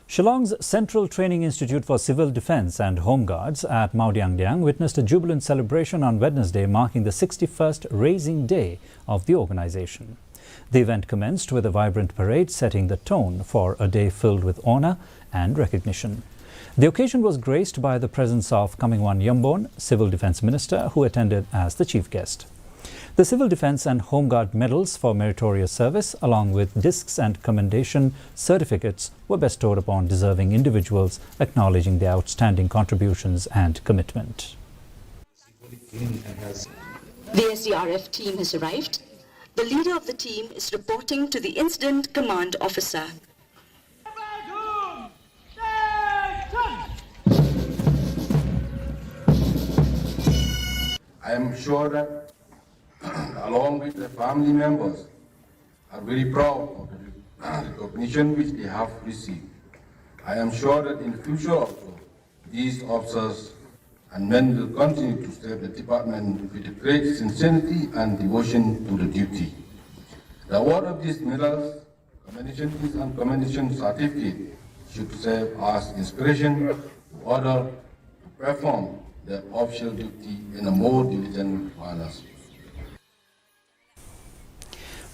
Shillong's Central Training Institute for Civil Defence and Home Guards at Maodiangdiang witnessed a jubilant celebration on Wednesday, marking the 61st Raising Day of the organisation. The event commenced with a vibrant parade setting the tone for a day filled with honour and recognition. The occasion was graced by the presence of Kamingwan Yambon, Civil Defence Minister, who attended as the chief guest. The Civil Defence and Home Guard medals for meritorious service, along with discs and commendation certificates, were bestowed upon deserving individuals, acknowledging their outstanding contributions and commitment. The SDRF team has arrived. The leader of the team is reporting to the Incident Command Officer. I am sure that along with the family members, are very proud of the recognition which they have received. I am sure that in the future also, these officers and men will continue to serve the department with great sincerity and devotion to the duty. The award of these medals, commendations and commendation certificate should serve as inspiration to others to perform their official duty in a more diligent manner.